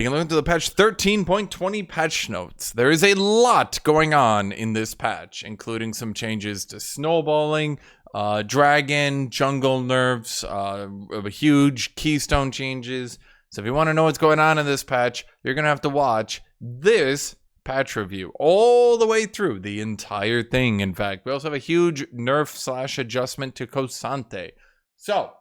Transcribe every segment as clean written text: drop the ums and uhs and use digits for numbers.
You can look into the patch 13.20 patch notes. There is a lot going on in this patch, including some changes to snowballing, dragon, jungle nerfs, huge keystone changes. So if you want to know what's going on in this patch, you're going to have to watch this patch review all the way through, the entire thing. In fact, we also have a huge nerf / adjustment to Kosante. So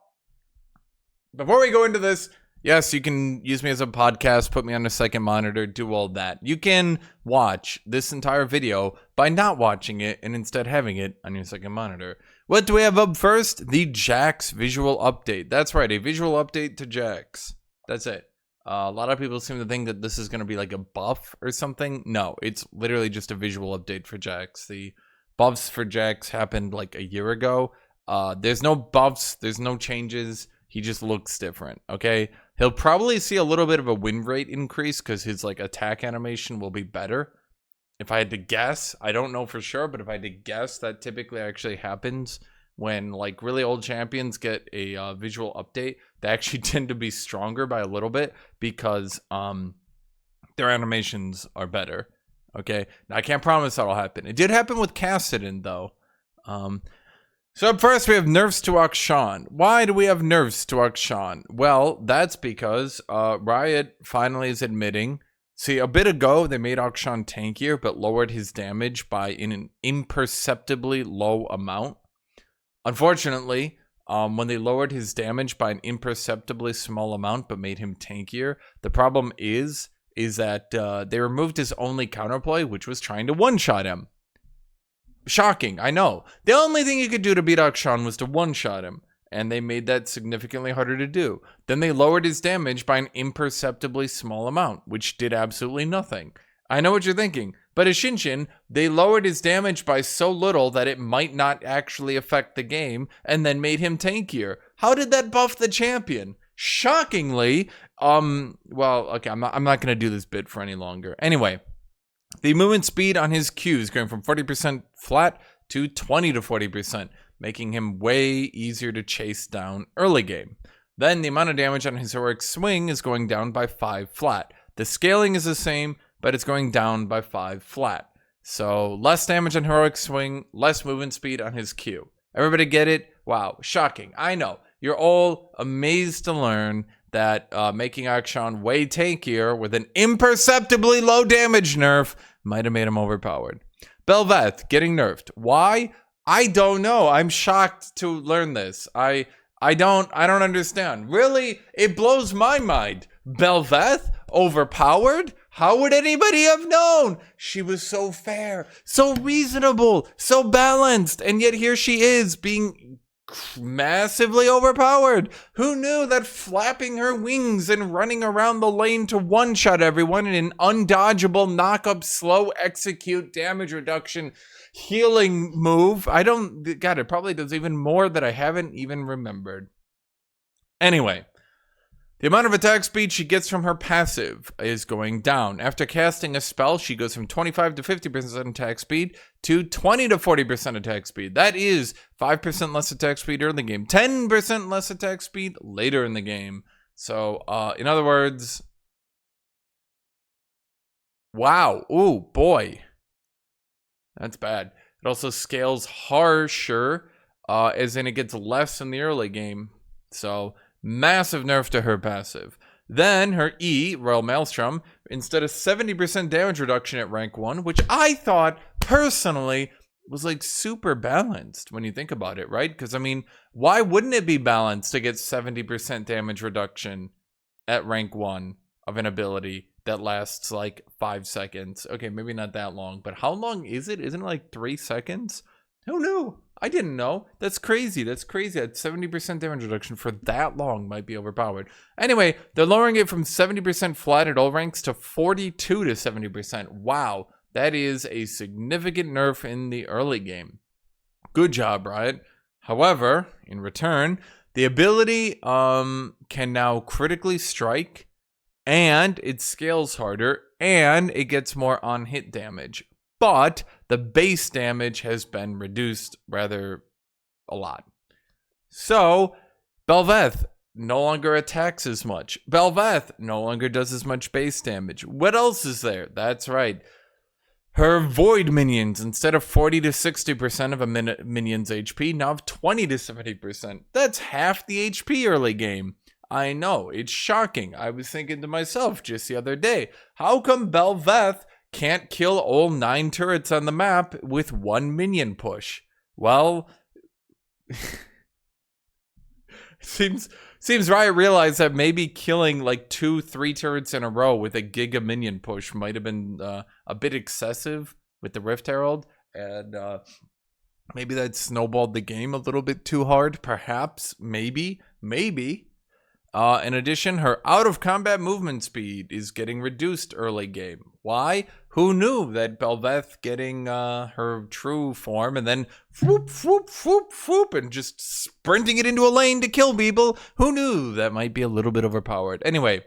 before we go into this, yes, you can use me as a podcast, put me on a second monitor, do all that. You can watch this entire video by not watching it and instead having it on your second monitor. What do we have up first? The Jax Visual update. That's right, a visual update to Jax. That's it. A lot of people seem to think that this is going to be like a buff or something. No, it's literally just a visual update for Jax. The buffs for Jax happened like a year ago. There's no buffs. There's no changes. He just looks different, okay? He'll probably see a little bit of a win rate increase because his like attack animation will be better. If I had to guess, I don't know for sure, but if I had to guess, that typically actually happens when like really old champions get a visual update. They actually tend to be stronger by a little bit because their animations are better, okay? Now, I can't promise that'll happen. It did happen with KEYSTONE though. So up first, we have nerfs to Akshan. Why do we have nerfs to Akshan? Well, that's because Riot finally is admitting. See, a bit ago, they made Akshan tankier, but lowered his damage by an imperceptibly low amount. Unfortunately, when they lowered his damage by an imperceptibly small amount, but made him tankier, the problem is that they removed his only counterplay, which was trying to one-shot him. Shocking, I know. The only thing you could do to beat Akshan was to one-shot him, and they made that significantly harder to do. Then they lowered his damage by an imperceptibly small amount, which did absolutely nothing. I know what you're thinking, but Hashinshin, they lowered his damage by so little that it might not actually affect the game, and then made him tankier. How did that buff the champion? Shockingly, well, okay, I'm not gonna do this bit for any longer. Anyway, the movement speed on his Qs going from 40% flat to 20 to 40%, making him way easier to chase down early game. Then the amount of damage on his heroic swing is going down by 5 flat. The scaling is the same, but it's going down by 5 flat. So less damage on heroic swing, less movement speed on his Q. Everybody get it? Wow, shocking. I know. You're all amazed to learn that making Akshan way tankier with an imperceptibly low damage nerf might have made him overpowered. Bel'Veth getting nerfed. Why? I don't know. I'm shocked to learn this. I don't understand. Really? It blows my mind. Bel'Veth overpowered? How would anybody have known? She was so fair, so reasonable, so balanced, and yet here she is being massively overpowered. Who knew that flapping her wings and running around the lane to one-shot everyone in an undodgeable knock-up slow execute damage reduction healing move? God, it probably does even more that I haven't even remembered. Anyway, the amount of attack speed she gets from her passive is going down. After casting a spell, she goes from 25 to 50% attack speed to 20 to 40% attack speed. That is 5% less attack speed early in the game, 10% less attack speed later in the game. So, in other words, wow, ooh, boy, that's bad. It also scales harsher, as in it gets less in the early game. So, massive nerf to her passive. Then her E, Royal Maelstrom, instead of 70% damage reduction at rank 1, which I thought personally was like super balanced when you think about it, right? Because I mean, why wouldn't it be balanced to get 70% damage reduction at rank 1 of an ability that lasts like 5 seconds? Okay, maybe not that long, but how long is it? Isn't it like 3 seconds? Who knew? I didn't know. That's crazy. That's crazy. That 70% damage reduction for that long might be overpowered. Anyway, they're lowering it from 70% flat at all ranks to 42 to 70%. Wow. That is a significant nerf in the early game. Good job, Riot. However, in return, the ability can now critically strike, and it scales harder, and it gets more on-hit damage. But the base damage has been reduced rather a lot. So, Bel'Veth, no longer attacks as much. Bel'Veth no longer does as much base damage. What else is there? That's right. Her Void minions, instead of 40 to 60% of a minion's HP, now have 20 to 70%. That's half the HP early game. I know, it's shocking. I was thinking to myself just the other day, how come Bel'Veth can't kill all 9 turrets on the map with 1 minion push? Well, seems Riot realized that maybe killing like 2-3 turrets in a row with a Giga minion push might have been a bit excessive with the Rift Herald, and maybe that snowballed the game a little bit too hard. Perhaps, maybe. In addition, her out-of-combat movement speed is getting reduced early game. Why? Who knew that Bel'Veth getting her true form and then whoop, and just sprinting it into a lane to kill people? Who knew that might be a little bit overpowered? Anyway,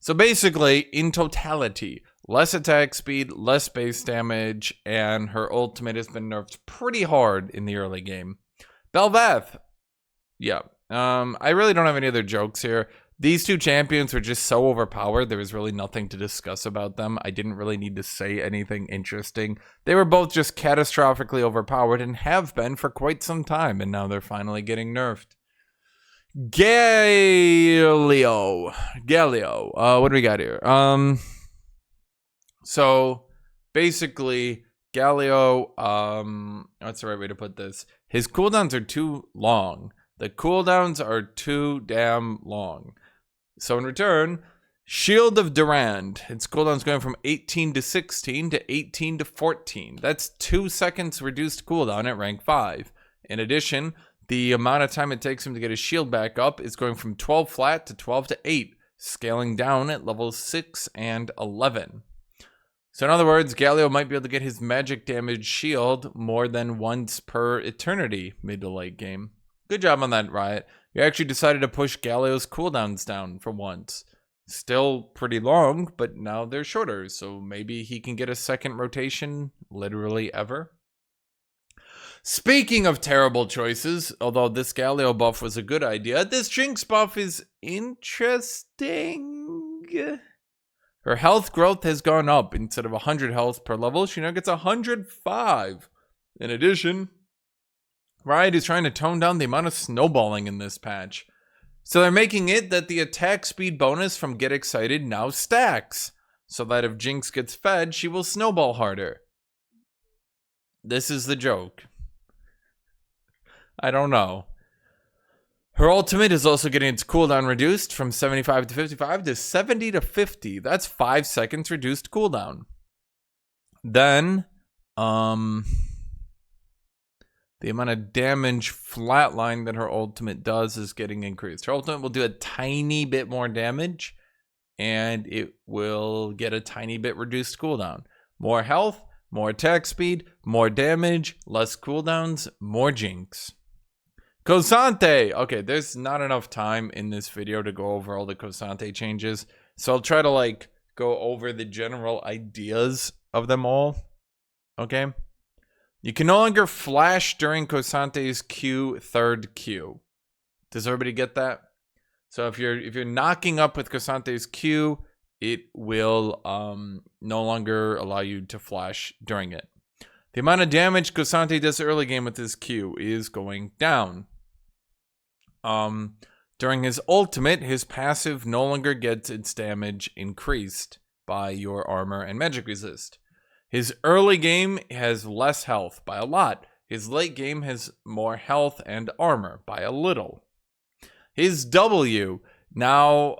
so basically, in totality, less attack speed, less base damage, and her ultimate has been nerfed pretty hard in the early game. Bel'Veth, yeah. I really don't have any other jokes here. These two champions were just so overpowered, there was really nothing to discuss about them. I didn't really need to say anything interesting. They were both just catastrophically overpowered and have been for quite some time, and now they're finally getting nerfed. Galio. What do we got here? So, basically, Galio, what's the right way to put this? His cooldowns are too long. The cooldowns are too damn long. So in return, Shield of Durand. Its cooldown's going from 18 to 16 to 18 to 14. That's 2 seconds reduced cooldown at rank 5. In addition, the amount of time it takes him to get his shield back up is going from 12 flat to 12 to 8, scaling down at levels 6 and 11. So in other words, Galio might be able to get his magic damage shield more than once per eternity mid to late game. Good job on that, Riot. You actually decided to push Galio's cooldowns down for once. Still pretty long, but now they're shorter, so maybe he can get a second rotation literally ever. Speaking of terrible choices, although this Galio buff was a good idea, this Jinx buff is interesting. Her health growth has gone up. Instead of 100 health per level, she now gets 105. In addition, Riot is trying to tone down the amount of snowballing in this patch. So they're making it that the attack speed bonus from Get Excited now stacks, so that if Jinx gets fed, she will snowball harder. This is the joke. I don't know. Her ultimate is also getting its cooldown reduced from 75 to 55 to 70 to 50. That's 5 seconds reduced cooldown. Then, the amount of damage flatline that her ultimate does is getting increased. Her ultimate will do a tiny bit more damage, and it will get a tiny bit reduced cooldown. More health, more attack speed, more damage, less cooldowns, more Jinx. K'Sante! Okay, there's not enough time in this video to go over all the K'Sante changes, so I'll try to go over the general ideas of them all. Okay? You can no longer flash during K'Sante's Q, third Q. Does everybody get that? So if you're knocking up with K'Sante's Q, it will no longer allow you to flash during it. The amount of damage K'Sante does early game with his Q is going down. During his ultimate, his passive no longer gets its damage increased by your armor and magic resist. His early game has less health by a lot. His late game has more health and armor by a little. His W now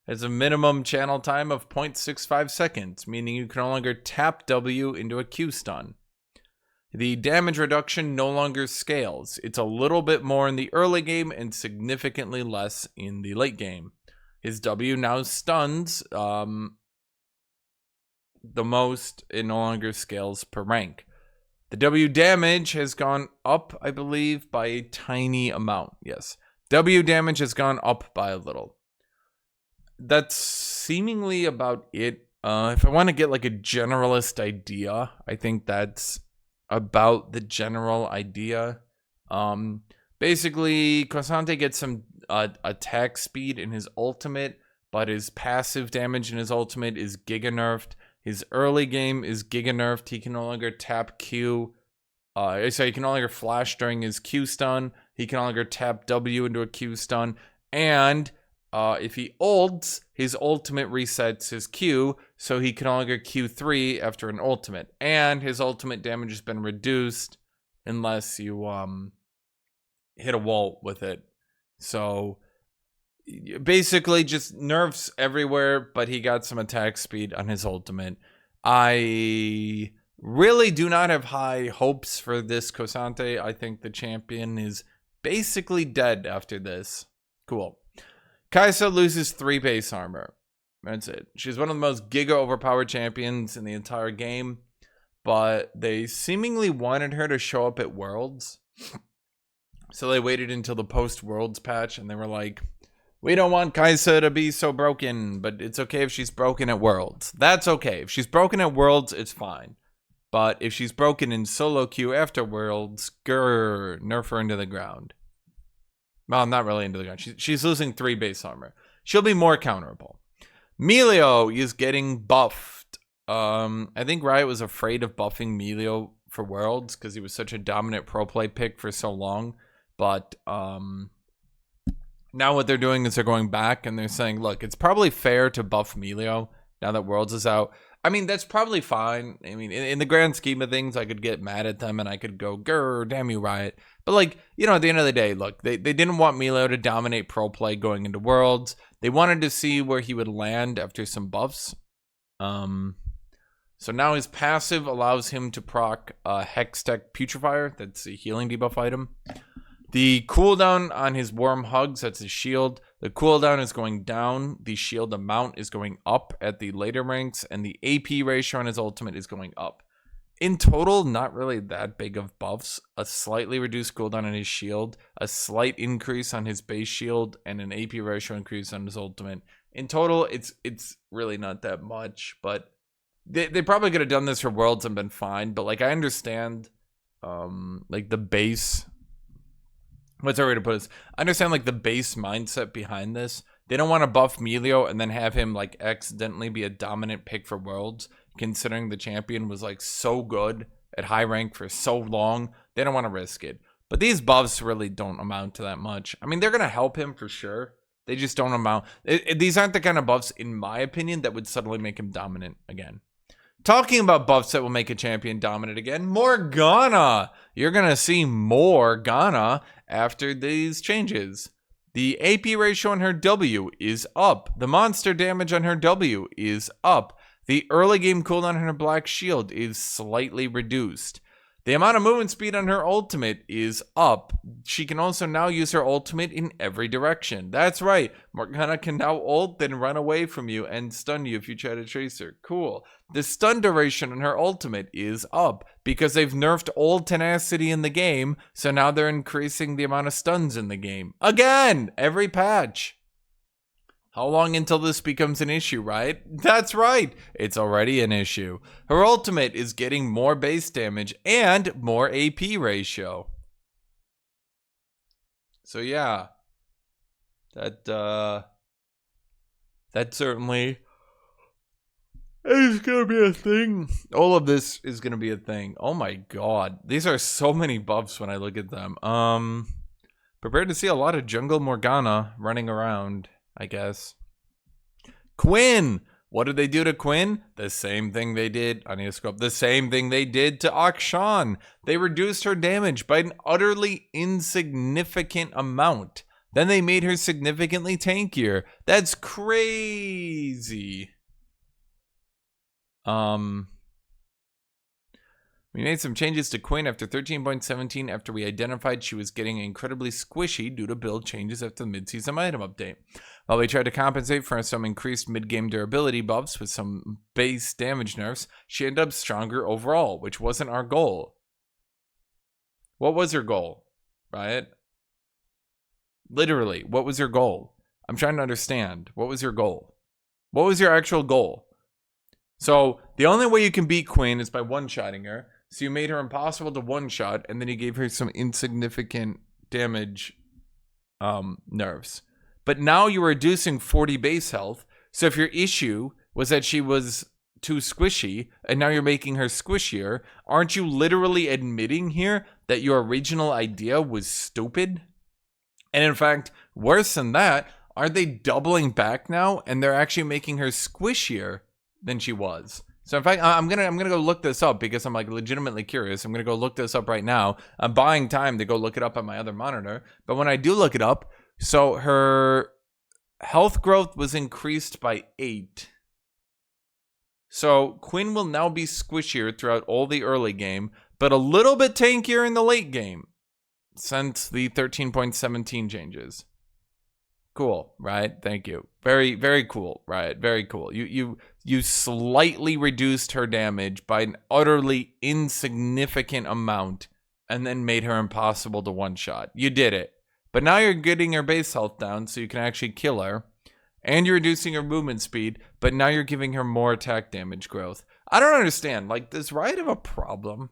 has a minimum channel time of 0.65 seconds, meaning you can no longer tap W into a Q stun. The damage reduction no longer scales. It's a little bit more in the early game and significantly less in the late game. His W now stuns the most. It no longer scales per rank. The W damage has gone up, I believe, by a tiny amount. Yes. W damage has gone up by a little. That's seemingly about it. If I want to get a generalist idea, I think that's about the general idea. Basically, Kosante gets some attack speed in his ultimate, but his passive damage in his ultimate is giga nerfed. His early game is giga nerfed. He can no longer tap Q. So he can no longer flash during his Q stun. He can no longer tap W into a Q stun. And if he ults, his ultimate resets his Q, so he can no longer Q3 after an ultimate. And his ultimate damage has been reduced unless you hit a wall with it. So basically just nerfs everywhere, but he got some attack speed on his ultimate. I really do not have high hopes for this Kosante. I think the champion is basically dead after this. Cool. Kai'Sa loses 3 base armor. That's it. She's one of the most giga overpowered champions in the entire game, but they seemingly wanted her to show up at Worlds. So they waited until the post-Worlds patch, and they were like, we don't want Kai'Sa to be so broken, but it's okay if she's broken at Worlds. That's okay. If she's broken at Worlds, it's fine. But if she's broken in solo queue after Worlds, grrr, nerf her into the ground. Well, not really into the ground. She's losing 3 base armor. She'll be more counterable. Meo is getting buffed. I think Riot was afraid of buffing Meo for Worlds because he was such a dominant pro play pick for so long. But now what they're doing is they're going back and they're saying, look, it's probably fair to buff Meo now that Worlds is out. I mean, that's probably fine. I mean, in the grand scheme of things, I could get mad at them and I could go, grr, damn you, Riot. But, like, you know, at the end of the day, look, they didn't want Meo to dominate pro play going into Worlds. They wanted to see where he would land after some buffs. So now his passive allows him to proc Hextech Putrefier. That's a healing debuff item. The cooldown on his Worm Hugs, that's his shield. The cooldown is going down. The shield amount is going up at the later ranks. And the AP ratio on his ultimate is going up. In total, not really that big of buffs. A slightly reduced cooldown on his shield. A slight increase on his base shield. And an AP ratio increase on his ultimate. In total, it's really not that much. But they probably could have done this for Worlds and been fine. But, like, I understand, like, the base... What's our way to put this? I understand, like, the base mindset behind this. They don't want to buff Meo and then have him, like, accidentally be a dominant pick for Worlds, considering the champion was, like, so good at high rank for so long. They don't want to risk it. But these buffs really don't amount to that much. I mean, they're going to help him for sure. They just don't amount. These aren't the kind of buffs, in my opinion, that would suddenly make him dominant again. Talking about buffs that will make a champion dominant again, Morgana. You're going to see Morgana after these changes. The AP ratio on her W is up. The monster damage on her W is up. The early game cooldown on her Black Shield is slightly reduced. The amount of movement speed on her ultimate is up. She can also now use her ultimate in every direction. That's right. Morgana can now ult, then run away from you and stun you if you try to chase her. Cool. The stun duration on her ultimate is up because they've nerfed ult tenacity in the game, so now they're increasing the amount of stuns in the game. Again, every patch. How long until this becomes an issue, right? That's right. It's already an issue. Her ultimate is getting more base damage and more AP ratio. So yeah. That certainly is gonna be a thing. All of this is gonna be a thing. Oh my god. These are so many buffs when I look at them. Prepared to see a lot of jungle Morgana running around, I guess. Quinn! What did they do to Quinn? The same thing they did, I need to scroll up, the same thing they did to Akshan. They reduced her damage by an utterly insignificant amount. Then they made her significantly tankier. That's crazy. We made some changes to Quinn after 13.17 after we identified she was getting incredibly squishy due to build changes after the mid-season item update. While we tried to compensate for some increased mid-game durability buffs with some base damage nerfs, she ended up stronger overall, which wasn't our goal. What was her goal, right? Literally, what was your goal? I'm trying to understand. What was your goal? What was your actual goal? So, the only way you can beat Quinn is by one-shotting her. So you made her impossible to one-shot, and then you gave her some insignificant damage nerfs. But now you're reducing 40 base health. So if your issue was that she was too squishy, and now you're making her squishier, aren't you literally admitting here that your original idea was stupid? And in fact, worse than that, are they doubling back now and they're actually making her squishier than she was? So in fact, I'm gonna go look this up because I'm like legitimately curious. I'm gonna go look this up right now. I'm buying time to go look it up on my other monitor. But when I do look it up, so her health growth was increased by 8. So Quinn will now be squishier throughout all the early game, but a little bit tankier in the late game since the 13.17 changes. Cool, right? Thank you. Very, very cool, right? Very cool. You slightly reduced her damage by an utterly insignificant amount and then made her impossible to one-shot. You did it. But now you're getting her base health down so you can actually kill her. And you're reducing her movement speed, but now you're giving her more attack damage growth. I don't understand. Like, does Riot have a problem?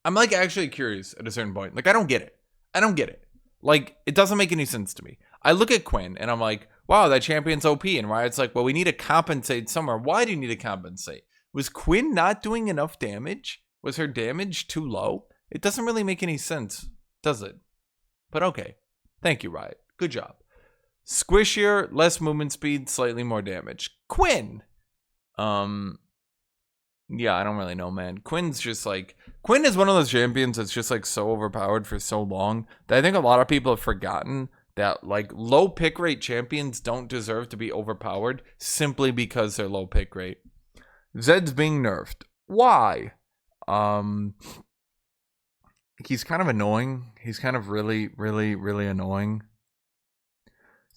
I'm like actually curious at a certain point. Like, I don't get it. I don't get it. Like, it doesn't make any sense to me. I look at Quinn and I'm like, wow, that champion's OP. And Riot's like, well, we need to compensate somewhere. Why do you need to compensate? Was Quinn not doing enough damage? Was her damage too low? It doesn't really make any sense, does it? But okay. Thank you, Riot. Good job. Squishier, less movement speed, slightly more damage. Quinn! Yeah, I don't really know, man. Quinn's just like... Quinn is one of those champions that's just like so overpowered for so long that I think a lot of people have forgotten that like low pick rate champions don't deserve to be overpowered simply because they're low pick rate. Zed's being nerfed. Why? He's kind of annoying. He's kind of really annoying.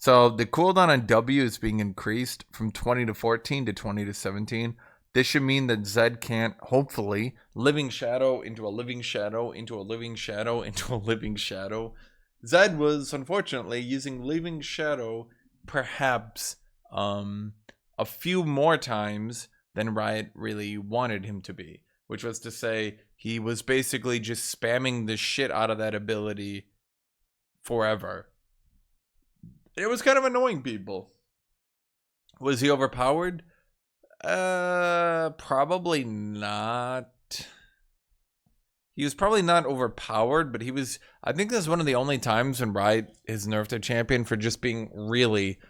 So the cooldown on W is being increased from 20 to 14 to 20 to 17. This should mean that Zed can't, hopefully, Living Shadow into a Living Shadow into a Living Shadow into a Living Shadow. Zed was, unfortunately, using Living Shadow perhaps a few more times than Riot really wanted him to be. Which was to say, he was basically just spamming the shit out of that ability forever. It was kind of annoying people. Was he overpowered? Probably not. He was probably not overpowered, but he was... I think that's one of the only times when Riot has nerfed a champion for just being really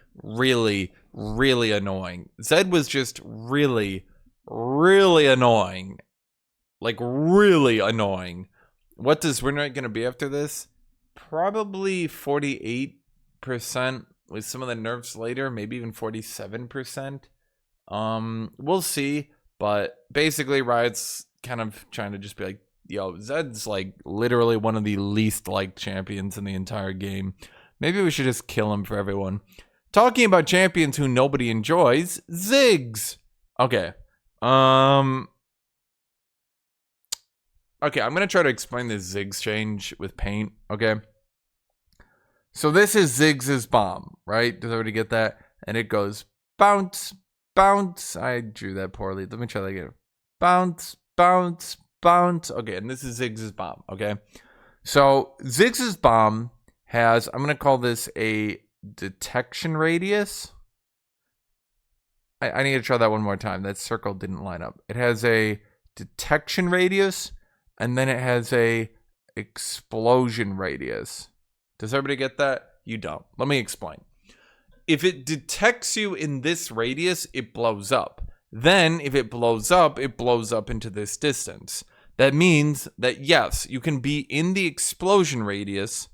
annoying. Zed was just really annoying. Like, really annoying. What does win rate going to be after this? Probably 48%. With some of the nerfs later, maybe even 47%. We'll see, but basically Riot's kind of trying to just be like, yo, Zed's like literally one of the least liked champions in the entire game. Maybe we should just kill him for everyone. Talking about champions who nobody enjoys, Ziggs. Okay. Okay, I'm gonna try to explain this Ziggs change with paint, okay? So this is Ziggs's bomb, right? Does everybody get that? And it goes bounce, bounce. I drew that poorly. Let me try that again. Bounce, bounce, bounce. Okay, and this is Ziggs's bomb, okay? So Ziggs's bomb has, I'm going to call this a detection radius. I need to try that one more time. That circle didn't line up. It has a detection radius, and then it has a explosion radius. Does everybody get that? You don't. Let me explain. If it detects you in this radius, it blows up. Then, if it blows up into this distance. That means that, yes, you can be in the explosion radius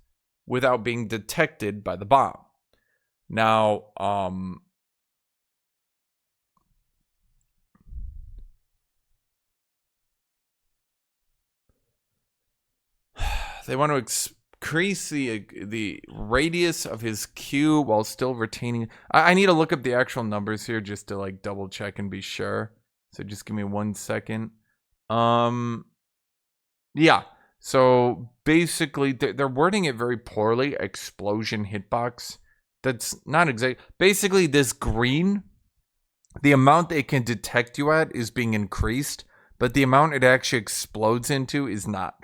without being detected by the bomb. Now, they want to increase the radius of his Q while still retaining... I need to look up the actual numbers here just to like double check and be sure. So just give me 1 second. Yeah. So basically they're wording it very poorly. Explosion hitbox. That's not exact. Basically this green, the amount it can detect you at is being increased, but the amount it actually explodes into is not.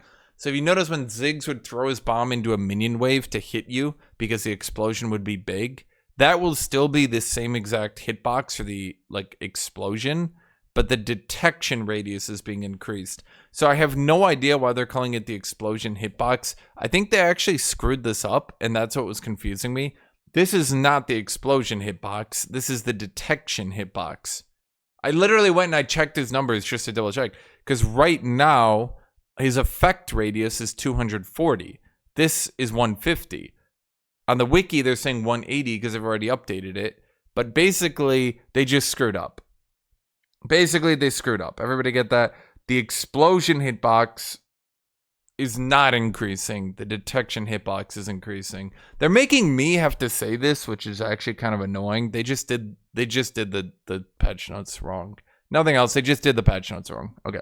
So if you notice when Ziggs would throw his bomb into a minion wave to hit you because the explosion would be big, that will still be the same exact hitbox for the like explosion, but the detection radius is being increased. So I have no idea why they're calling it the explosion hitbox. I think they actually screwed this up, and that's what was confusing me. This is not the explosion hitbox. This is the detection hitbox. I literally went and I checked his numbers just to double check, because right now his effect radius is 240. This is 150. On the wiki, they're saying 180 because they've already updated it. But basically, they just screwed up. Basically, they screwed up. Everybody get that? The explosion hitbox is not increasing. The detection hitbox is increasing. They're making me have to say this, which is actually kind of annoying. They just did the patch notes wrong. Nothing else. They just did the patch notes wrong. Okay.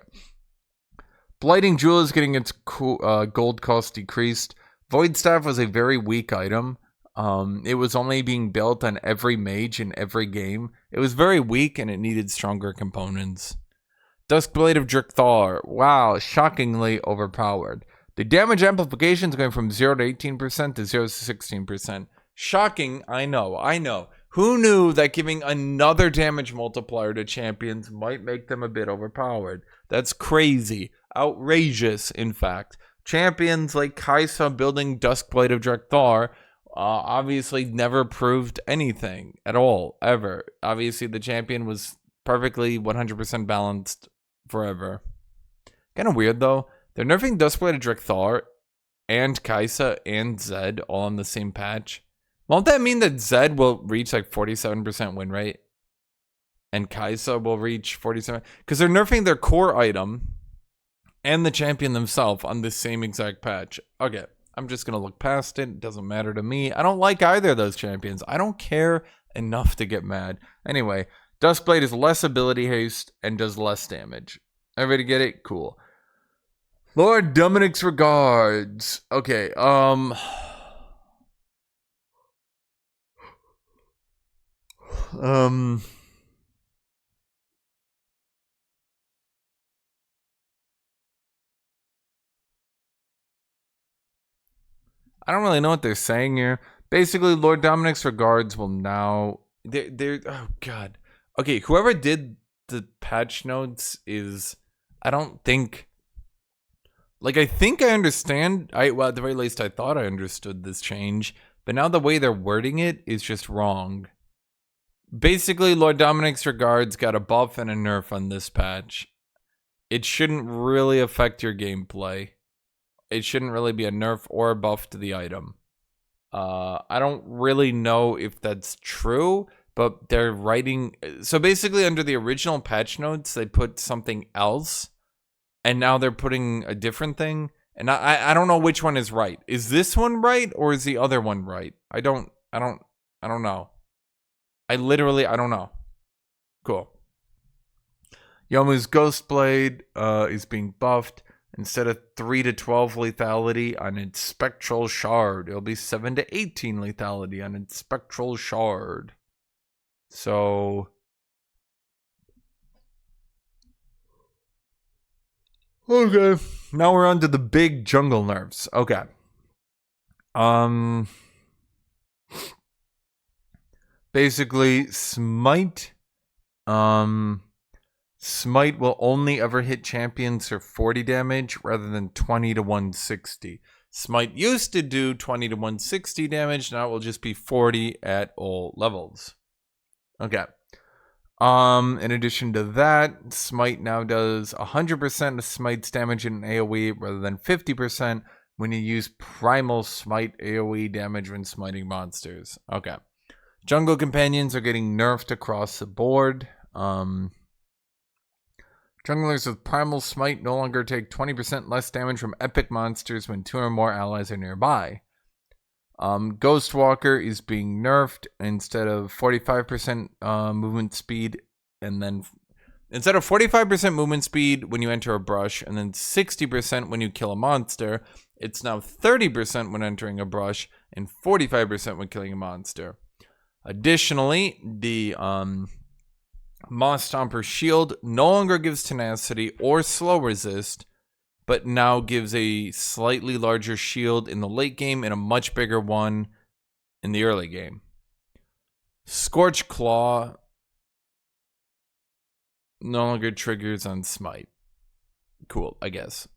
Blighting Jewel is getting its gold cost decreased. Void Staff was a very weak item. It was only being built on every mage in every game. It was very weak and it needed stronger components. Duskblade of Drakthar. Wow, shockingly overpowered. The damage amplification is going from 0 to 18% to 0 to 16%. Shocking, I know. Who knew that giving another damage multiplier to champions might make them a bit overpowered? That's crazy. Outrageous, in fact. Champions like Kai'Sa building Duskblade of Drakthar obviously never proved anything at all, ever. Obviously, the champion was perfectly 100% balanced forever. Kind of weird, though. They're nerfing Duskblade of Drakthar and Kai'Sa and Zed all on the same patch. Won't that mean that Zed will reach like 47% win rate? And Kai'Sa will reach 47%? Because they're nerfing their core item and the champion themselves on the same exact patch. Okay, I'm just going to look past it. It doesn't matter to me. I don't like either of those champions. I don't care enough to get mad. Anyway, Duskblade is less ability haste and does less damage. Everybody get it? Cool. Lord Dominic's regards. Okay, I don't really know what they're saying here. Basically, Lord Dominic's regards will now... They're oh, God. Okay, whoever did the patch notes is... I don't think... Like, I think I understand... Well, at the very least, I thought I understood this change. But now the way they're wording it is just wrong. Basically, Lord Dominic's regards got a buff and a nerf on this patch. It shouldn't really affect your gameplay. It shouldn't really be a nerf or a buff to the item. I don't really know if that's true, but they're writing... So basically, under the original patch notes, they put something else, and now they're putting a different thing. And I don't know which one is right. Is this one right, or is the other one right? I don't know. I don't know. Cool. Yomu's Ghostblade is being buffed. Instead of 3 to 12 lethality on its Spectral Shard, it'll be 7 to 18 lethality on its Spectral Shard. So... Okay. Now we're on to the big jungle nerfs. Okay. Basically, Smite... Smite will only ever hit champions for 40 damage rather than 20 to 160. Smite used to do 20 to 160 damage. Now it will just be 40 at all levels. Okay. In addition to that, Smite now does 100% of Smite's damage in AoE rather than 50% when you use Primal Smite AoE damage when smiting monsters. Okay. Jungle Companions are getting nerfed across the board. Junglers with Primal Smite no longer take 20% less damage from epic monsters when 2 or more allies are nearby. Ghostwalker is being nerfed. Instead of 45% movement speed, and then instead of 45% movement speed when you enter a brush, and then 60% when you kill a monster, it's now 30% when entering a brush and 45% when killing a monster. Additionally, the Moss Stomper shield no longer gives tenacity or slow resist, but now gives a slightly larger shield in the late game and a much bigger one in the early game. Scorch Claw no longer triggers on Smite. Cool, I guess.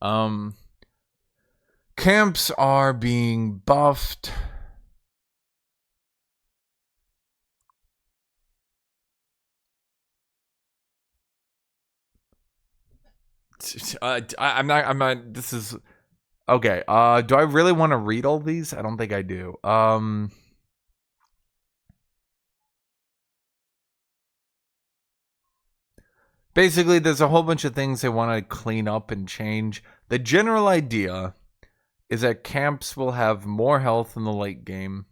Camps are being buffed. I'm not, this is, okay. Do I really want to read all these? I don't think I do. Basically, there's a whole bunch of things they want to clean up and change. The general idea is that camps will have more health in the late game.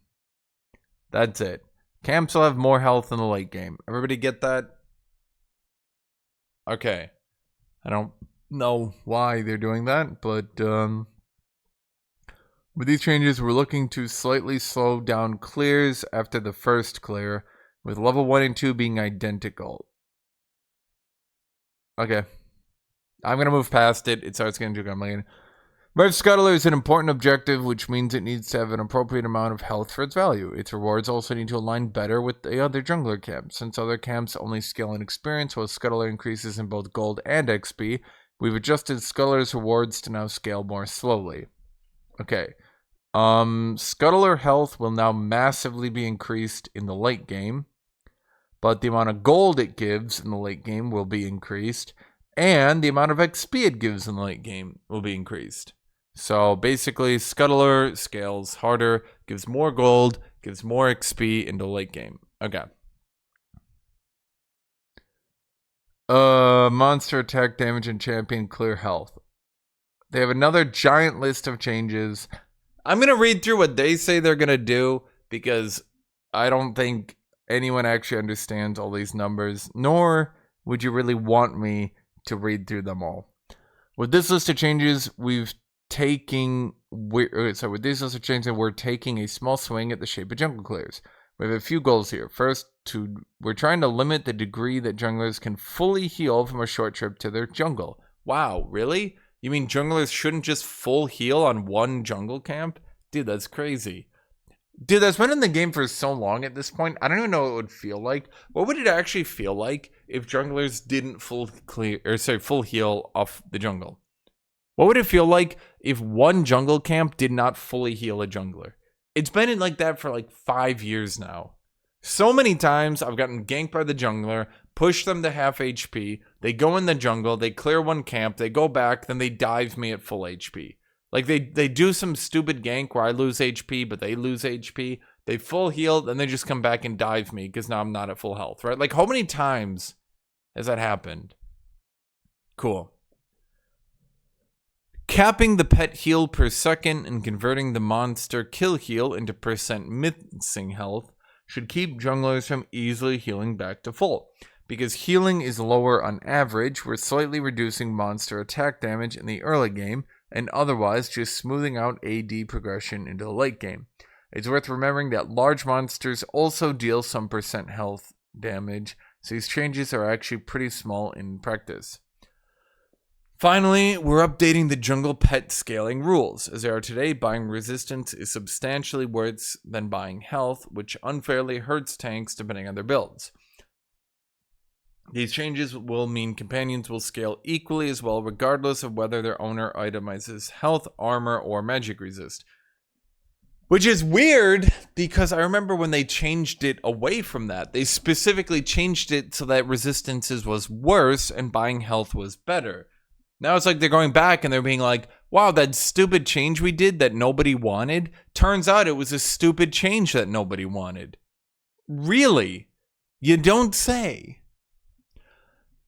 That's it. Camps will have more health in the late game. Everybody get that? Okay. I don't know why they're doing that, but with these changes, we're looking to slightly slow down clears after the first clear, with level 1 and 2 being identical. Okay. I'm going to move past it. It starts getting too complicated. Merv Scuttler is an important objective, which means it needs to have an appropriate amount of health for its value. Its rewards also need to align better with the other jungler camps. Since other camps only scale in experience, while Scuttler increases in both gold and XP, we've adjusted Scuttler's rewards to now scale more slowly. Okay. Scuttler health will now massively be increased in the late game, but the amount of gold it gives in the late game will be increased, and the amount of XP it gives in the late game will be increased. So basically, Scuttler scales harder, gives more gold, gives more XP into late game. Okay. Monster attack damage and champion clear health. They have another giant list of changes. I'm going to read through what they say they're going to do, because I don't think anyone actually understands all these numbers, nor would you really want me to read through them all. With this list of changes, we're taking a small swing at the shape of jungle clears. We have a few goals here. First, we're trying to limit the degree that junglers can fully heal from a short trip to their jungle. Wow, really? You mean junglers shouldn't just full heal on one jungle camp? Dude, that's crazy. Dude, that's been in the game for so long at this point. I don't even know what it would feel like. What would it actually feel like if junglers didn't full heal off the jungle? What would it feel like if one jungle camp did not fully heal a jungler? It's been like that for like 5 years now. So many times I've gotten ganked by the jungler, push them to half HP, they go in the jungle, they clear one camp, they go back, then they dive me at full HP. Like, they do some stupid gank where I lose HP, but they lose HP. They full heal, then they just come back and dive me because now I'm not at full health, right? Like, how many times has that happened? Cool. Capping the pet heal per second and converting the monster kill heal into percent missing health should keep junglers from easily healing back to full. Because healing is lower on average, we're slightly reducing monster attack damage in the early game, and otherwise just smoothing out AD progression into the late game. It's worth remembering that large monsters also deal some percent health damage, so these changes are actually pretty small in practice. Finally, we're updating the jungle pet scaling rules. As they are today, buying resistance is substantially worse than buying health, which unfairly hurts tanks depending on their builds. These changes will mean companions will scale equally as well, regardless of whether their owner itemizes health, armor, or magic resist. Which is weird, because I remember when they changed it away from that. They specifically changed it so that resistances was worse and buying health was better. Now it's like they're going back and they're being like, wow, that stupid change we did that nobody wanted, turns out it was a stupid change that nobody wanted. Really? You don't say.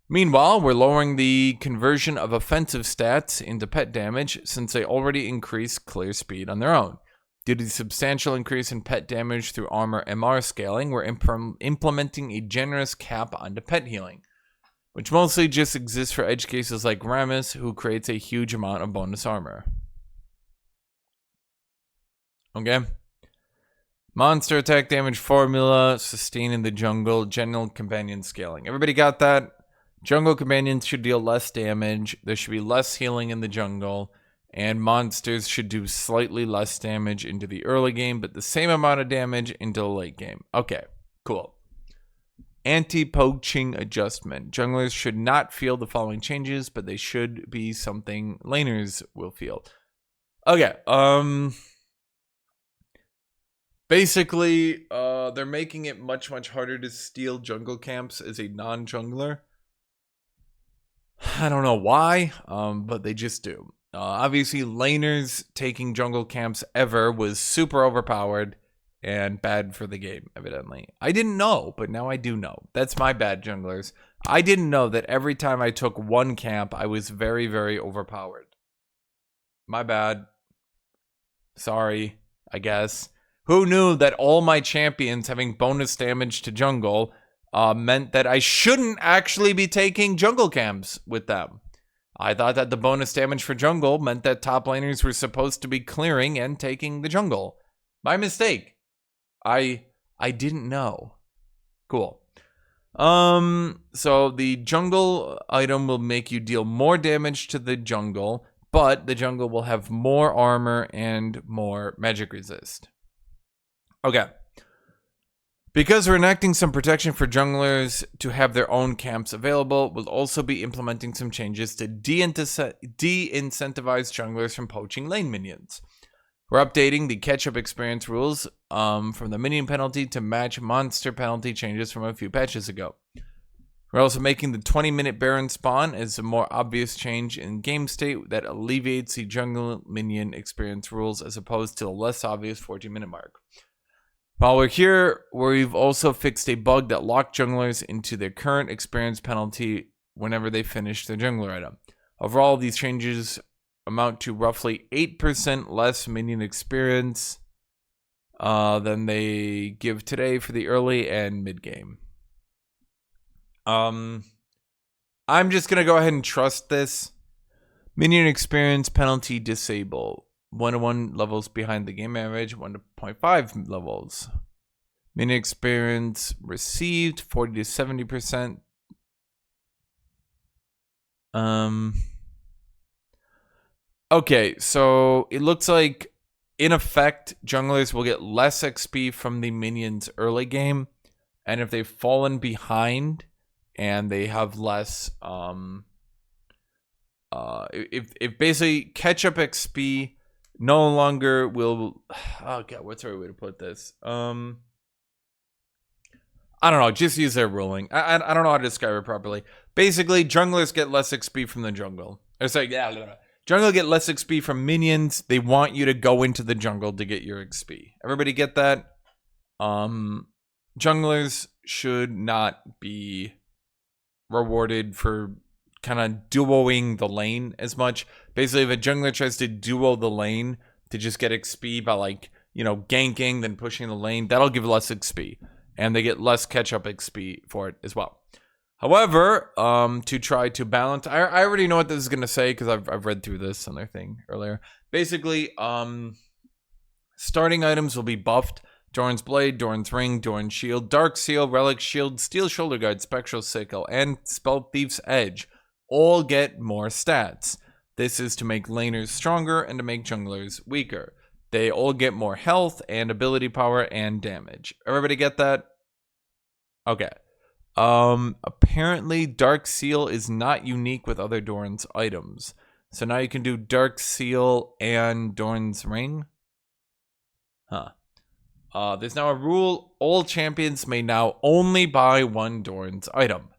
Meanwhile, we're lowering the conversion of offensive stats into pet damage since they already increase clear speed on their own. Due to the substantial increase in pet damage through armor MR scaling, we're implementing a generous cap onto pet healing, which mostly just exists for edge cases like Rammus, who creates a huge amount of bonus armor. Okay. Monster attack damage formula, sustain in the jungle, general companion scaling. Everybody got that? Jungle companions should deal less damage. There should be less healing in the jungle. And monsters should do slightly less damage into the early game, but the same amount of damage into the late game. Okay, cool. Anti-poaching adjustment. Junglers should not feel the following changes, but they should be something laners will feel. Okay, basically, they're making it much harder to steal jungle camps as a non-jungler. I don't know why, but they just do. Obviously, laners taking jungle camps ever was super overpowered and bad for the game, evidently. I didn't know, but now I do know. That's my bad, junglers. I didn't know that every time I took one camp, I was very overpowered. My bad. Sorry, I guess. Who knew that all my champions having bonus damage to jungle meant that I shouldn't actually be taking jungle camps with them? I thought that the bonus damage for jungle meant that top laners were supposed to be clearing and taking the jungle. My mistake. I didn't know. Cool. So the jungle item will make you deal more damage to the jungle, but the jungle will have more armor and more magic resist. Okay. Because we're enacting some protection for junglers to have their own camps available, we'll also be implementing some changes to de-incentivize junglers from poaching lane minions. We're updating the catch-up experience rules from the minion penalty to match monster penalty changes from a few patches ago. We're also making the 20-minute Baron spawn as a more obvious change in game state that alleviates the jungle minion experience rules as opposed to the less obvious 14-minute mark. While we're here, we've also fixed a bug that locked junglers into their current experience penalty whenever they finish their jungler item. Overall, these changes amount to roughly 8% less minion experience than they give today for the early and mid game. I'm just going to go ahead and trust this. Minion experience penalty disable. 1 to 1 levels behind the game average, 1.5 levels. Minion experience received 40 to 70%. Okay, so it looks like in effect junglers will get less XP from the minions early game, and if they've fallen behind and they have less if basically catch up XP no longer will, oh god, what's the right way to put this? I don't know, just use their ruling. I don't know how to describe it properly. Basically, junglers get less XP from the jungle. It's like, jungle get less XP from minions. They want you to go into the jungle to get your XP. Everybody get that? Junglers should not be rewarded for kind of duoing the lane as much. Basically, if a jungler tries to duo the lane to just get XP by, like, you know, ganking, then pushing the lane, that'll give less XP. And they get less catch-up XP for it as well. However, to try to balance, I already know what this is going to say because I've read through this on their thing earlier. Basically, starting items will be buffed. Doran's Blade, Doran's Ring, Doran's Shield, Dark Seal, Relic Shield, Steel Shoulder Guard, Spectral Sickle, and Spell Thief's Edge all get more stats. This is to make laners stronger and to make junglers weaker. They all get more health and ability power and damage. Everybody get that? Okay. Apparently Dark Seal is not unique with other Doran's items. So now you can do Dark Seal and Doran's Ring? Huh. There's now a rule, all champions may now only buy one Doran's item.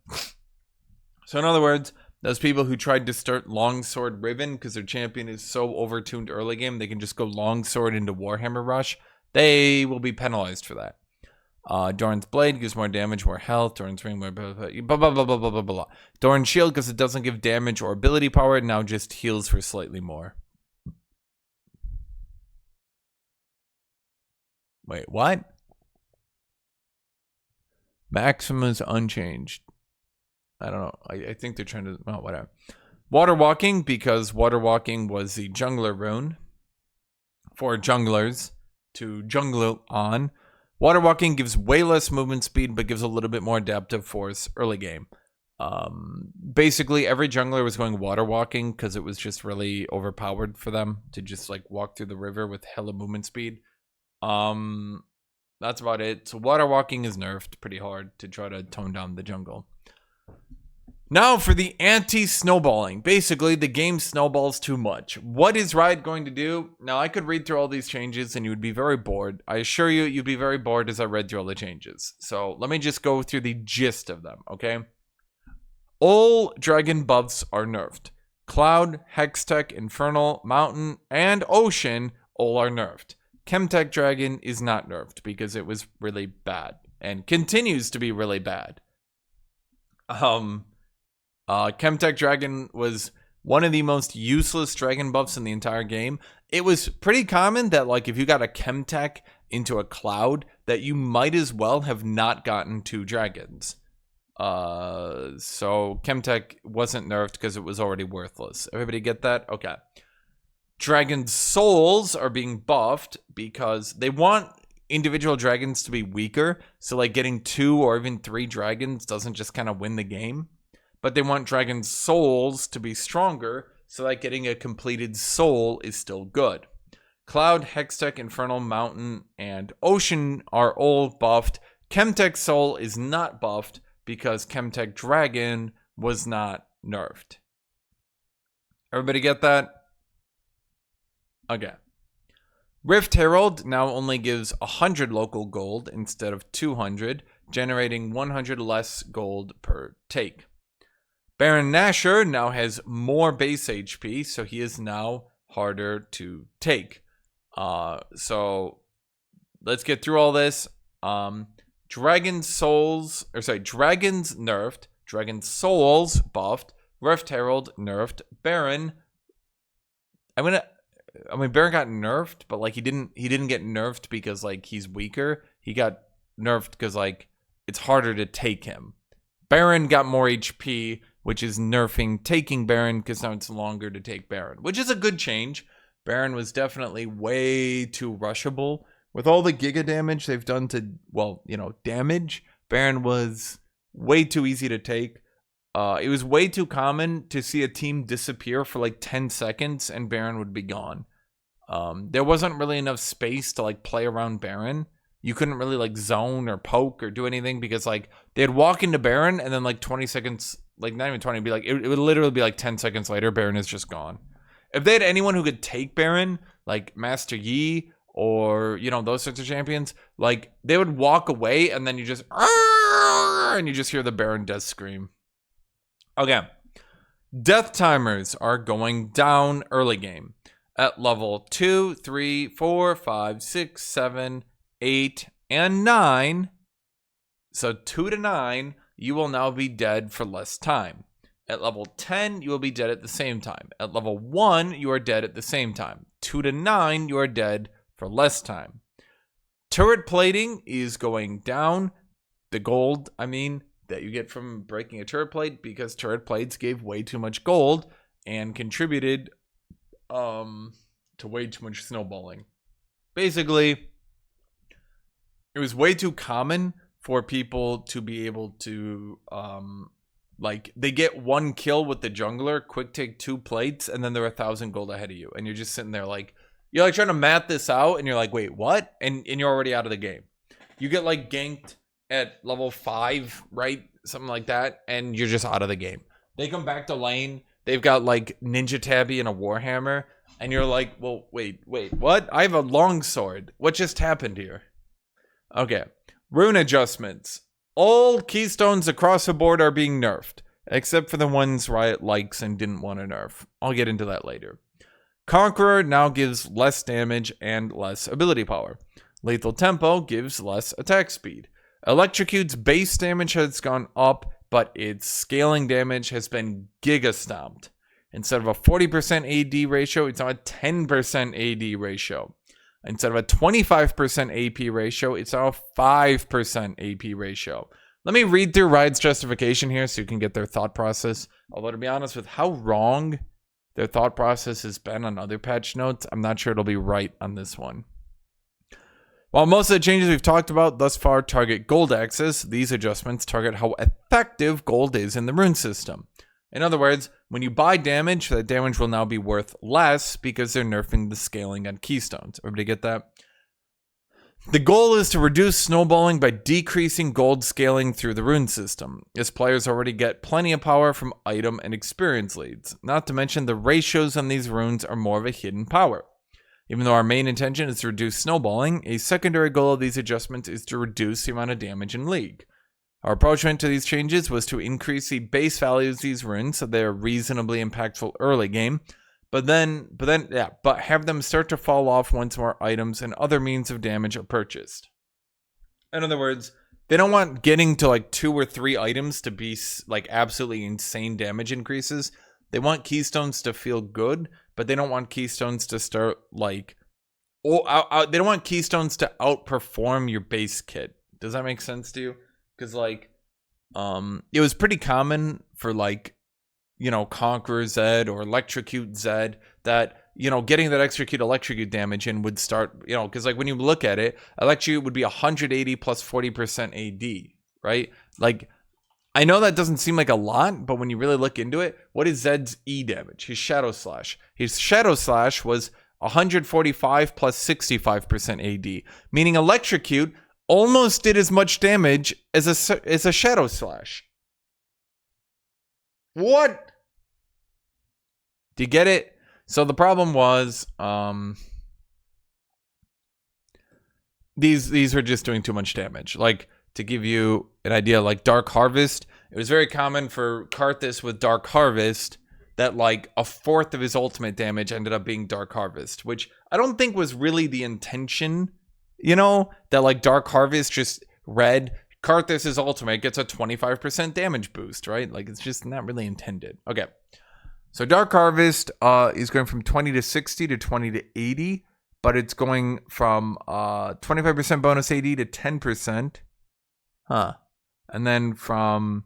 So in other words, those people who tried to start Longsword Riven because their champion is so overtuned early game, they can just go Longsword into Warhammer Rush. They will be penalized for that. Doran's Blade gives more damage, more health. Doran's Ring, more blah, blah, blah. Doran's Shield, because it doesn't give damage or ability power, it now just heals for slightly more. Wait, what? Maximum is unchanged. I don't know. I think they're trying to... Oh, whatever. Water Walking, because Water Walking was the jungler rune for junglers to jungle on. Water Walking gives way less movement speed, but gives a little bit more adaptive force early game. Basically every jungler was going water walking because it was just really overpowered for them to just like walk through the river with hella movement speed. That's about it. So water walking is nerfed pretty hard to try to tone down the jungle. Now for the anti-snowballing. Basically, the game snowballs too much. What is Riot going to do? Now, I could read through all these changes and you would be very bored. I assure you, you'd be very bored as I read through all the changes. So let me just go through the gist of them, okay? All dragon buffs are nerfed. Cloud, Hextech, Infernal, Mountain, and Ocean all are nerfed. Chemtech Dragon is not nerfed because it was really bad and continues to be really bad. Chemtech Dragon was one of the most useless dragon buffs in the entire game. It was pretty common that like if you got a Chemtech into a Cloud that you might as well have not gotten 2 dragons. So Chemtech wasn't nerfed because it was already worthless. Everybody get that? Okay. Dragon souls are being buffed because they want individual dragons to be weaker. So like getting 2 or even 3 dragons doesn't just kind of win the game. But they want dragon souls to be stronger so that getting a completed soul is still good. Cloud, Hextech, Infernal, Mountain, and Ocean are all buffed. Chemtech Soul is not buffed because Chemtech Dragon was not nerfed. Everybody get that? Okay. Rift Herald now only gives 100 local gold instead of 200, generating 100 less gold per take. Baron Nashor now has more base HP, so he is now harder to take. So let's get through all this. Dragons nerfed, Dragon Souls buffed, Rift Herald nerfed, Baron. Baron got nerfed, but like he didn't get nerfed because like he's weaker. He got nerfed because like it's harder to take him. Baron got more HP, which is nerfing taking Baron because now it's longer to take Baron, which is a good change. Baron was definitely way too rushable. With all the giga damage they've done to, well, you know, damage, Baron was way too easy to take. It was way too common to see a team disappear for like 10 seconds and Baron would be gone. There wasn't really enough space to like play around Baron. You couldn't really like zone or poke or do anything because like they'd walk into Baron and then like 20 seconds, like not even 20, it'd be like, it would literally be like 10 seconds later, Baron is just gone. If they had anyone who could take Baron, like Master Yi or, you know, those sorts of champions, like they would walk away and then you just, and you just hear the Baron death scream. Okay. Death timers are going down early game at level 2, 3, 4, 5, 6, 7, 8, and 9. So 2 to 9, you will now be dead for less time. At level 10, you will be dead at the same time. At level 1, you are dead at the same time. 2 to 9, you are dead for less time. Turret plating is going down. The gold, that you get from breaking a turret plate, because turret plates gave way too much gold and contributed to way too much snowballing. Basically, it was way too common for people to be able to they get 1 kill with the jungler, quick take 2 plates, and then they're 1,000 gold ahead of you, and you're just sitting there like, you're like trying to math this out, and you're like, wait, what? And you're already out of the game. You get like ganked at level 5, right? Something like that, and you're just out of the game. They come back to lane, they've got like Ninja Tabby and a Warhammer, and you're like, well, wait, what? I have a longsword. What just happened here? Okay. Rune adjustments. All keystones across the board are being nerfed, except for the ones Riot likes and didn't want to nerf. I'll get into that later. Conqueror now gives less damage and less ability power. Lethal Tempo gives less attack speed. Electrocute's base damage has gone up, but its scaling damage has been giga stomped. Instead of a 40% AD ratio, it's now a 10% AD ratio. Instead of a 25% AP ratio, it's now a 5% AP ratio. Let me read through Riot's justification here so you can get their thought process. Although, to be honest, with how wrong their thought process has been on other patch notes, I'm not sure it'll be right on this one. While most of the changes we've talked about thus far target gold access, these adjustments target how effective gold is in the rune system. In other words, when you buy damage, that damage will now be worth less because they're nerfing the scaling on keystones. Everybody get that? The goal is to reduce snowballing by decreasing gold scaling through the rune system, as players already get plenty of power from item and experience leads. Not to mention the ratios on these runes are more of a hidden power. Even though our main intention is to reduce snowballing, a secondary goal of these adjustments is to reduce the amount of damage in League. Our approach to these changes was to increase the base values of these runes so they are reasonably impactful early game, but have them start to fall off once more items and other means of damage are purchased. In other words, they don't want getting to like 2 or 3 items to be like absolutely insane damage increases. They want keystones to feel good, but they don't want keystones to start like, they don't want keystones to outperform your base kit. Does that make sense to you? Because like, it was pretty common for like, you know, Conqueror Zed or Electrocute Zed that, you know, getting that electrocute damage in would start, you know, because like when you look at it, Electrocute would be 180 plus 40% AD, right? Like, I know that doesn't seem like a lot, but when you really look into it, what is Zed's E damage? His Shadow Slash. His Shadow Slash was 145 plus 65% AD, meaning Electrocute almost did as much damage as a Shadow Slash. What? Do you get it? So the problem was, these were just doing too much damage. Like, to give you an idea, like Dark Harvest, it was very common for Karthus with Dark Harvest that like a fourth of his ultimate damage ended up being Dark Harvest, which I don't think was really the intention, you know, that like Dark Harvest just read Karthus' ultimate gets a 25% damage boost, right? Like it's just not really intended. Okay. So Dark Harvest is going from 20 to 60 to 20 to 80, but it's going from 25% bonus AD to 10%. Huh. And then from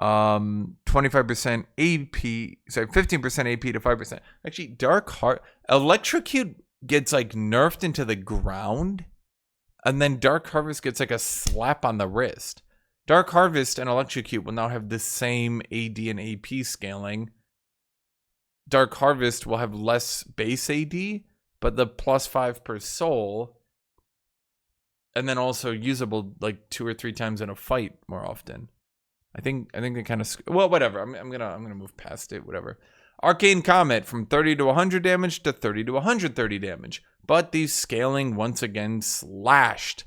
25% AP, sorry, 15% AP to 5%. Actually, Electrocute gets like nerfed into the ground, and then Dark Harvest gets like a slap on the wrist. Dark Harvest and Electrocute will now have the same AD and AP scaling. Dark Harvest will have less base AD, but the +5 per soul, and then also usable like 2 or 3 times in a fight more often. I think they kind of, well, whatever. I'm gonna move past it. Whatever. Arcane Comet from 30 to 100 damage to 30 to 130 damage, but these scaling once again slashed.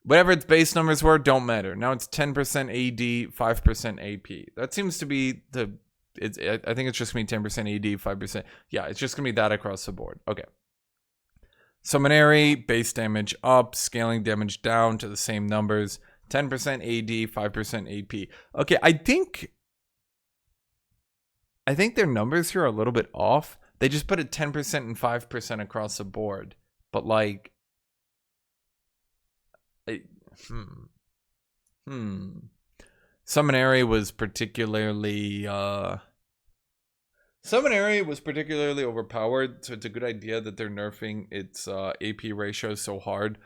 Whatever its base numbers were, don't matter. Now it's 10% AD, 5% AP. That seems to be the. I think it's just gonna be 10% AD, 5%. Yeah, it's just gonna be that across the board. Okay. Summonary, base damage up, scaling damage down to the same numbers. 10% AD, 5% AP. Okay, I think their numbers here are a little bit off. They just put it 10% and 5% across the board. But like, Summonary was particularly overpowered, so it's a good idea that they're nerfing its AP ratio so hard.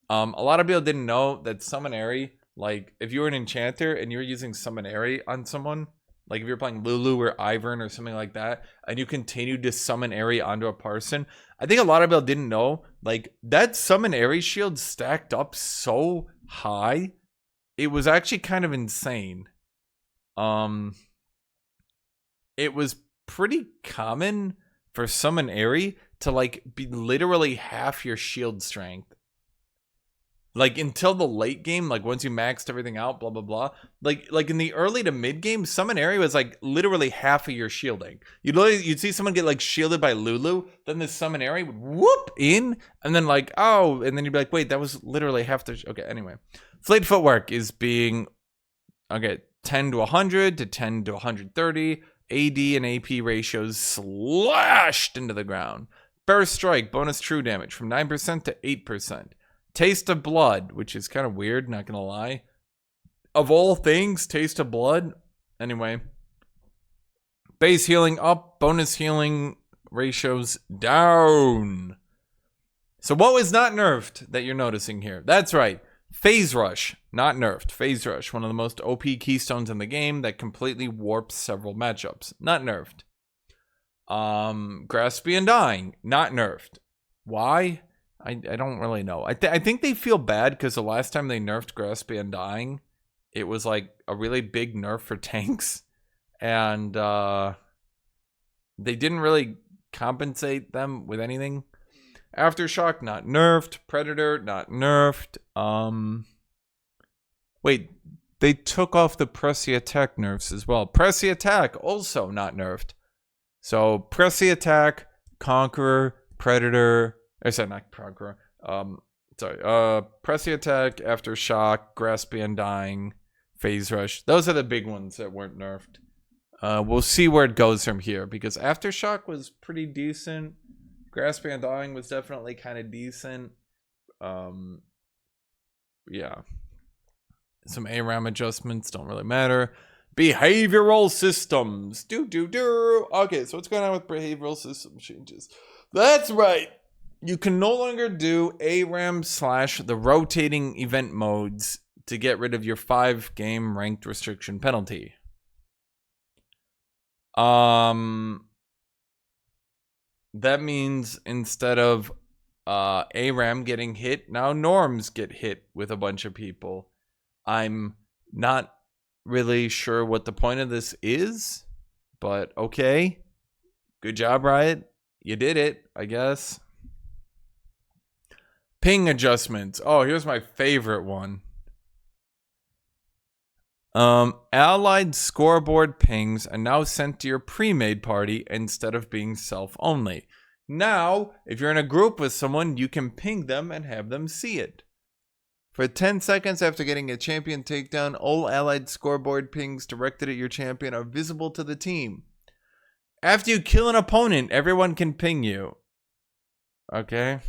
A lot of people didn't know that Summonary, like if you were an enchanter and you're using Summonary on someone, like if you're playing Lulu or Ivern or something like that, and you continue to Summonary onto a person, I think a lot of people didn't know, like that Summonary shield stacked up so high, it was actually kind of insane. It was pretty common for Summonary to like be literally half your shield strength. Like until the late game, like once you maxed everything out, blah blah blah. Like in the early to mid game, Summonary was like literally half of your shielding. You'd see someone get like shielded by Lulu, then the Summonary would whoop in, and then like and then you'd be like, wait, that was literally half the. Okay, anyway, Flayed Footwork is being 10 to 100 to 10 to 130. AD and AP ratios slashed into the ground. Burst Strike, bonus true damage from 9% to 8%. Taste of Blood, which is kind of weird, not gonna lie. Of all things, Taste of Blood. Anyway. Base healing up, bonus healing ratios down. So what was not nerfed that you're noticing here? That's right. Phase Rush, not nerfed. Phase Rush, one of the most OP keystones in the game that completely warps several matchups. Not nerfed. Graspy and Dying, not nerfed. Why? I don't really know. I think they feel bad because the last time they nerfed Graspy and Dying, it was like a really big nerf for tanks. And they didn't really compensate them with anything. Aftershock, not nerfed. Predator, not nerfed. Wait, they took off the Pressy Attack nerfs as well. Pressy Attack, also not nerfed. So, Pressy Attack, Conqueror, Predator... I said not Conqueror. Pressy Attack, Aftershock, Graspy and Dying, Phase Rush. Those are the big ones that weren't nerfed. We'll see where it goes from here, because Aftershock was pretty decent. Graspy and Dying was definitely kind of decent. Yeah. Some ARAM adjustments don't really matter. Behavioral systems. Okay, so what's going on with behavioral system changes? That's right. You can no longer do ARAM / the rotating event modes to get rid of your 5-game ranked restriction penalty. That means instead of ARAM getting hit, now norms get hit with a bunch of people. I'm not really sure what the point of this is, but okay. Good job, Riot. You did it, I guess. Ping adjustments. Oh, here's my favorite one. Allied scoreboard pings are now sent to your pre-made party instead of being self-only. Now, if you're in a group with someone, you can ping them and have them see it. For 10 seconds after getting a champion takedown, all allied scoreboard pings directed at your champion are visible to the team. After you kill an opponent, everyone can ping you. Okay.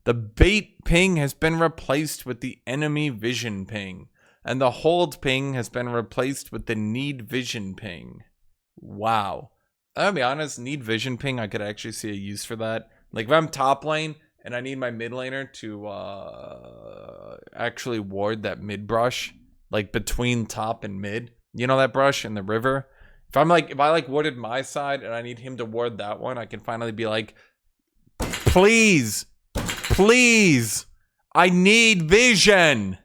The bait ping has been replaced with the enemy vision ping. And the hold ping has been replaced with the need vision ping. Wow. I'll be honest, need vision ping, I could actually see a use for that. Like if I'm top lane and I need my mid laner to actually ward that mid brush, like between top and mid. You know that brush in the river? If I warded my side and I need him to ward that one, I can finally be like, please, I need vision.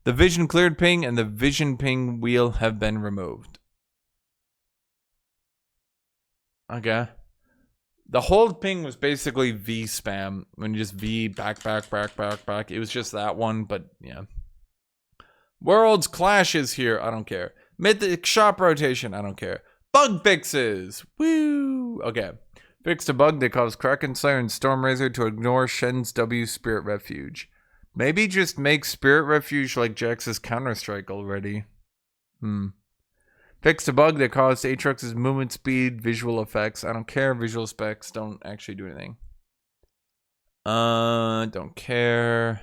The vision cleared ping and the vision ping wheel have been removed. Okay. The hold ping was basically V spam. When you just V back. It was just that one, but yeah. Worlds clashes here. I don't care. Mythic shop rotation. I don't care. Bug fixes. Woo. Okay. Fixed a bug that caused Kraken Slayer and Stormrazor to ignore Shen's W Spirit Refuge. Maybe just make Spirit Refuge like Jax's Counter-Strike already. Fixed a bug that caused Aatrox's movement speed, visual effects. I don't care. Visual specs don't actually do anything. Don't care.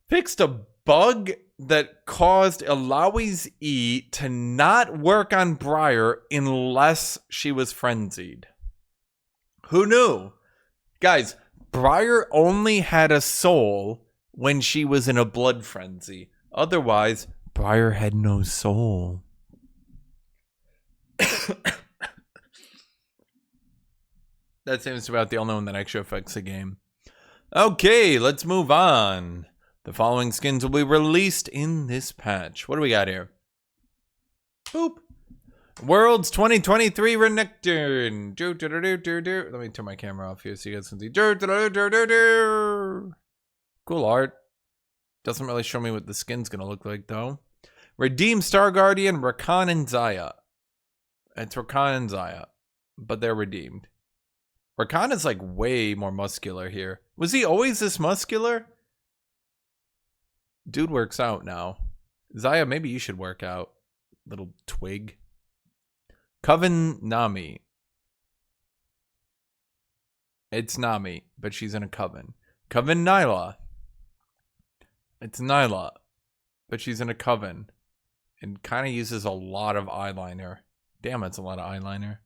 Fixed a bug that caused Ilawi's E to not work on Briar unless she was frenzied. Who knew? Guys, Briar only had a soul when she was in a blood frenzy. Otherwise, Briar had no soul. That seems about the only one that actually affects the game. Okay, let's move on. The following skins will be released in this patch. What do we got here? Boop. Worlds 2023 Renekton. Let me turn my camera off here so you guys can see. Cool art. Doesn't really show me what the skin's gonna look like though. Redeem Star Guardian, Rakan, and Xayah. It's Rakan and Xayah, but they're redeemed. Rakan is like way more muscular here. Was he always this muscular? Dude works out now. Xayah, maybe you should work out. Little twig. Coven Nami. It's Nami, but she's in a coven. Coven Nyla. It's Nyla, but she's in a coven. And kind of uses a lot of eyeliner. Damn, it's a lot of eyeliner.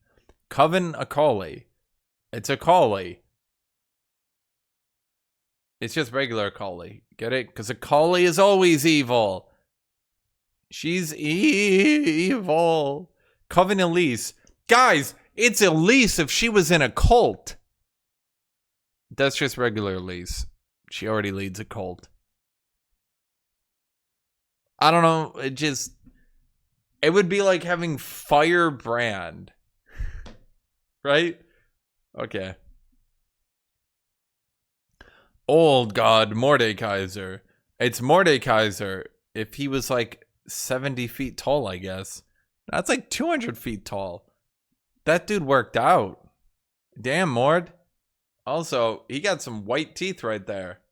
Coven Akali. It's Akali. It's just regular Akali. Get it? Because Akali is always evil. She's evil. Coven Elise. Guys, it's Elise if she was in a cult. That's just regular Elise. She already leads a cult. I don't know. It would be like having Firebrand. Right? Okay. Old God Mordekaiser. It's Mordekaiser if he was like 70 feet tall, I guess. That's like 200 feet tall. That dude worked out. Damn, Mord. Also, he got some white teeth right there.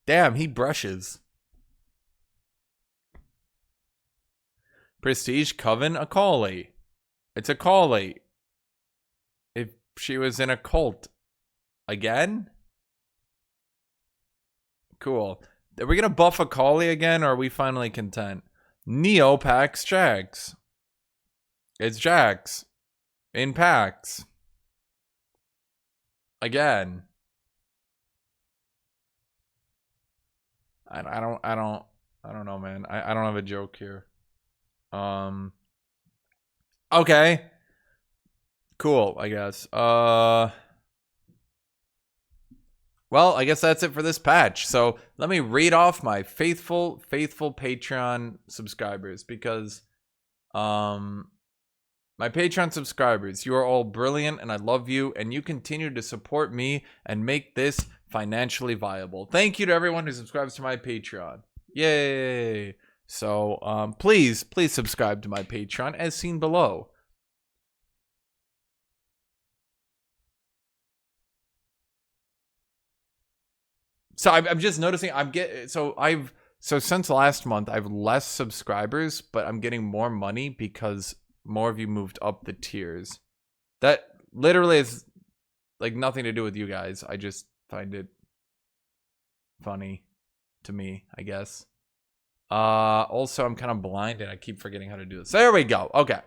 Damn, he brushes. Prestige Coven Akali. It's Akali. If she was in a cult. Again? Cool. Are we going to buff Akali again, or are we finally content? Neo packs Jax. It's Jax. In packs. Again. I don't know, man. I don't have a joke here. Okay. Cool, I guess. Well, I guess that's it for this patch. So let me read off my faithful Patreon subscribers, because my Patreon subscribers, you are all brilliant and I love you, and you continue to support me and make this financially viable. Thank you to everyone who subscribes to my Patreon. Yay! So please subscribe to my Patreon as seen below. So I'm just noticing so since last month I've less subscribers, but I'm getting more money because more of you moved up the tiers. That literally is like nothing to do with you guys. I just find it funny to me, I guess. Also I'm kind of blind and I keep forgetting how to do this. There we go. Okay.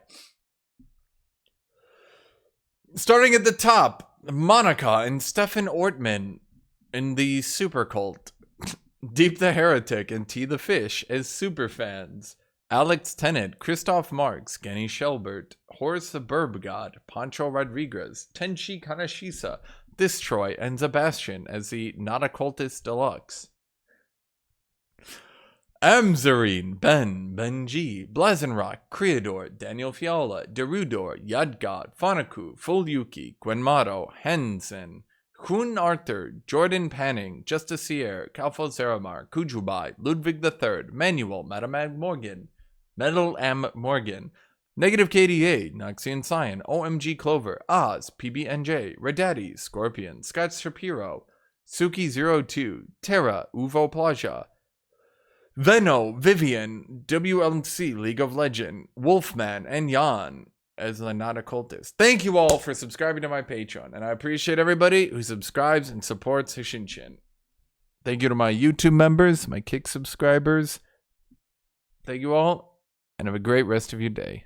Starting at the top, Monica and Stefan Ortman in the Super Cult. Deep the Heretic and T the Fish as super fans. Alex Tennant, Christoph Marx, Genny Shelbert, Horace the Burb God, Pancho Rodriguez, Tenchi Kanashisa, Destroy, and Sebastian as the Not Occultist Deluxe. Amzarine, Benji, Blazenrock, Creador, Daniel Fiala, Derudor, Yadgod, Fanaku, Fulyuki, Gwenmato, Henson, Kun Arthur, Jordan Panning, Justicier, Kalfo Zeramar, Kujubai, Ludwig III, Manuel, Madame Morgan, Metal M. Morgan, Negative KDA, Noxian Cyan, OMG Clover, Oz, PBNJ, Redaddy, Scorpion, Scott Shapiro, Suki02, Terra, Uvo Plaja, Veno, Vivian, WLC League of Legend, Wolfman, and Jan as the Not Occultist. Thank you all for subscribing to my Patreon, and I appreciate everybody who subscribes and supports Hashinshin. Thank you to my YouTube members, my Kick subscribers. Thank you all, and have a great rest of your day.